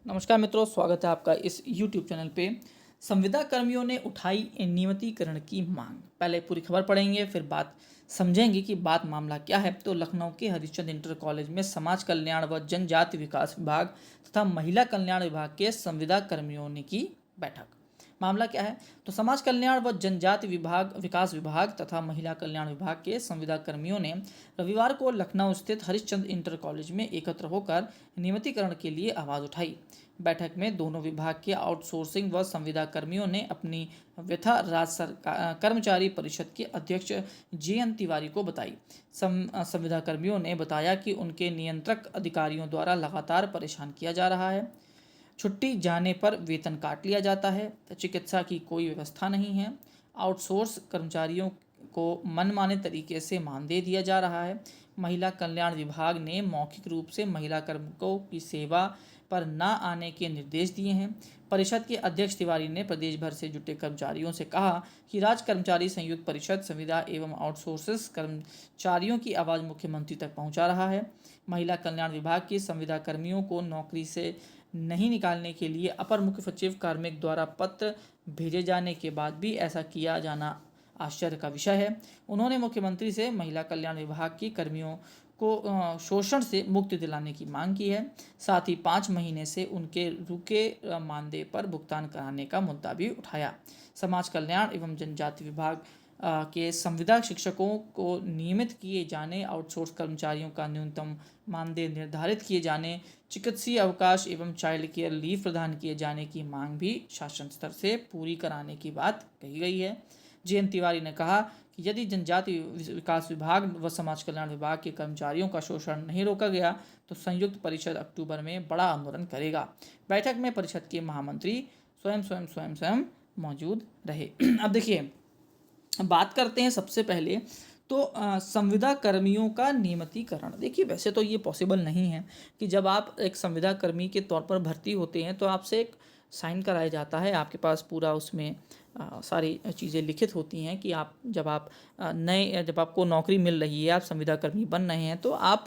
नमस्कार मित्रों, स्वागत है आपका इस YouTube चैनल पे। संविदा कर्मियों ने उठाई नियमितीकरण की मांग। पहले पूरी खबर पढ़ेंगे, फिर बात समझेंगे कि बात मामला क्या है। तो लखनऊ के हरिश्चंद्र इंटर कॉलेज में समाज कल्याण व जनजाति विकास विभाग तथा महिला कल्याण विभाग के संविदा कर्मियों ने की बैठक। मामला क्या है? तो समाज कल्याण व जनजाति विभाग विकास विभाग तथा महिला कल्याण विभाग के संविदा कर्मियों ने रविवार को लखनऊ स्थित हरिश्चंद्र इंटर कॉलेज में एकत्र होकर नियमितीकरण के लिए आवाज़ उठाई। बैठक में दोनों विभाग के आउटसोर्सिंग व संविदा कर्मियों ने अपनी व्यथा राज्य सरकार कर्मचारी परिषद के अध्यक्ष JN तिवारी को बताई। संविदा कर्मियों ने बताया कि उनके नियंत्रक अधिकारियों द्वारा लगातार परेशान किया जा रहा है। छुट्टी जाने पर वेतन काट लिया जाता है, चिकित्सा की कोई व्यवस्था नहीं है, आउटसोर्स कर्मचारियों को मनमाने तरीके से मानदेय दिया जा रहा है। महिला कल्याण विभाग ने मौखिक रूप से महिला कर्मियों की सेवा पर न आने के निर्देश दिए हैं। परिषद के अध्यक्ष तिवारी ने प्रदेश भर से जुटे कर्मचारियों से कहा कि राज्य कर्मचारी संयुक्त परिषद संविदा एवं आउटसोर्सेस कर्मचारियों की आवाज़ मुख्यमंत्री तक पहुंचा रहा है। महिला कल्याण विभाग की संविदा कर्मियों को नौकरी से नहीं निकालने के लिए अपर मुख्य सचिव कार्मिक द्वारा पत्र भेजे जाने के बाद भी ऐसा किया जाना आश्चर्य का विषय है। उन्होंने मुख्यमंत्री से महिला कल्याण विभाग की कर्मियों को शोषण से मुक्ति दिलाने की मांग की है। साथ ही 5 महीने से उनके रुके मानदेय पर भुगतान कराने का मुद्दा भी उठाया। समाज कल्याण एवं जनजाति विभाग के संविदा शिक्षकों को नियमित किए जाने, आउटसोर्स कर्मचारियों का न्यूनतम मानदेय निर्धारित किए जाने, चिकित्सीय अवकाश एवं चाइल्ड केयर लीव प्रदान किए जाने की मांग भी शासन स्तर से पूरी कराने की बात कही गई है। JN तिवारी ने कहा कि यदि जनजाति विकास विभाग व समाज कल्याण विभाग के कर्मचारियों का शोषण नहीं रोका गया तो संयुक्त परिषद अक्टूबर में बड़ा आंदोलन करेगा। बैठक में परिषद के महामंत्री स्वयं मौजूद रहे। अब देखिए, बात करते हैं सबसे पहले तो संविदा कर्मियों का नियमितीकरण। देखिए, वैसे तो ये पॉसिबल नहीं है कि जब आप एक संविदा कर्मी के तौर पर भर्ती होते हैं तो आपसे एक साइन कराया जाता है। आपके पास पूरा उसमें सारी चीज़ें लिखित होती हैं कि आप जब आपको नौकरी मिल रही है, आप संविदा कर्मी बन रहे हैं, तो आप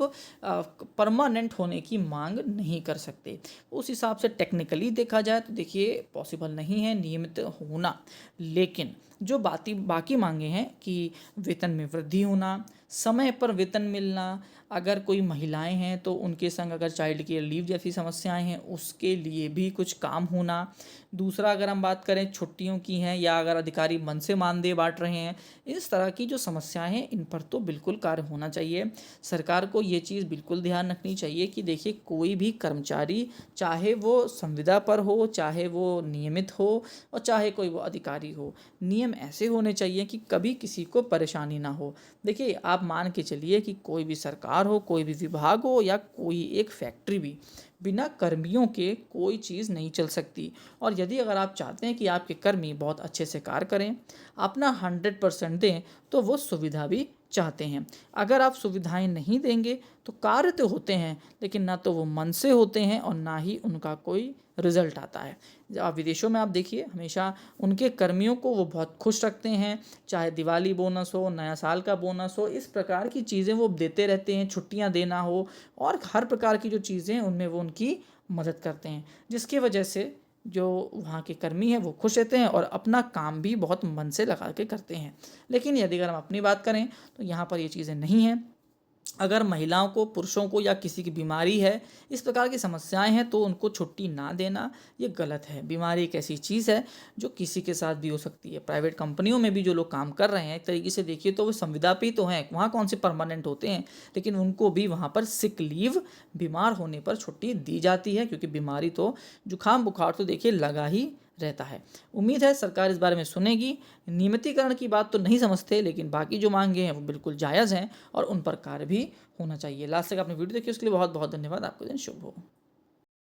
परमानेंट होने की मांग नहीं कर सकते। उस हिसाब से टेक्निकली देखा जाए तो देखिए पॉसिबल नहीं है नियमित होना। लेकिन जो बाकी मांगे हैं कि वेतन में वृद्धि होना, समय पर वेतन मिलना, अगर कोई महिलाएं हैं तो उनके संग अगर चाइल्ड केयर लीव जैसी समस्याएं हैं उसके लिए भी कुछ काम होना। दूसरा, अगर हम बात करें छुट्टियों की हैं या अगर अधिकारी मन से मानदेय बांट रहे हैं, इस तरह की जो समस्याएं हैं इन पर तो बिल्कुल कार्य होना चाहिए। सरकार को ये चीज़ बिल्कुल ध्यान रखनी चाहिए कि देखिए, कोई भी कर्मचारी, चाहे वो संविदा पर हो, चाहे वो नियमित हो और चाहे कोई वो अधिकारी हो, नियम ऐसे होने चाहिए कि कभी किसी को परेशानी ना हो। देखिए, आप मान के चलिए कि कोई भी सरकार हो, कोई भी विभाग हो या कोई एक फैक्ट्री भी, बिना कर्मियों के कोई चीज़ नहीं चल सकती। और यदि अगर आप चाहते हैं कि आपके कर्मी बहुत अच्छे से कार्य करें, अपना 100% दें, तो वो सुविधा भी चाहते हैं। अगर आप सुविधाएं नहीं देंगे तो कार्य तो होते हैं लेकिन ना तो वो मन से होते हैं और ना ही उनका कोई रिजल्ट आता है। आप विदेशों में आप देखिए, हमेशा उनके कर्मियों को वो बहुत खुश रखते हैं, चाहे दिवाली बोनस हो, नया साल का बोनस हो, इस प्रकार की चीज़ें वो देते रहते हैं, छुट्टियां देना हो और हर प्रकार की जो चीज़ें उनमें वो उनकी मदद करते हैं, जिसकी वजह से जो वहाँ के कर्मी हैं वो खुश रहते हैं और अपना काम भी बहुत मन से लगा के करते हैं। लेकिन यदि अगर हम अपनी बात करें तो यहाँ पर ये चीज़ें नहीं हैं। अगर महिलाओं को, पुरुषों को या किसी की बीमारी है, इस प्रकार की समस्याएं हैं, तो उनको छुट्टी ना देना ये गलत है। बीमारी एक ऐसी चीज़ है जो किसी के साथ भी हो सकती है। प्राइवेट कंपनियों में भी जो लोग काम कर रहे हैं, एक तरीके से देखिए तो वो संविदा पे ही तो हैं, वहाँ कौन से परमानेंट होते हैं, लेकिन उनको भी वहाँ पर सिक लीव, बीमार होने पर छुट्टी दी जाती है, क्योंकि बीमारी तो, जुकाम बुखार तो देखिए लगा ही रहता है। उम्मीद है सरकार इस बारे में सुनेगी। नियमितीकरण की बात तो नहीं समझते, लेकिन बाकी जो मांगे हैं वो बिल्कुल जायज़ हैं और उन पर कार्य भी होना चाहिए। लास्ट तक आपने वीडियो देखी उसके लिए बहुत बहुत धन्यवाद। आपका दिन शुभ हो।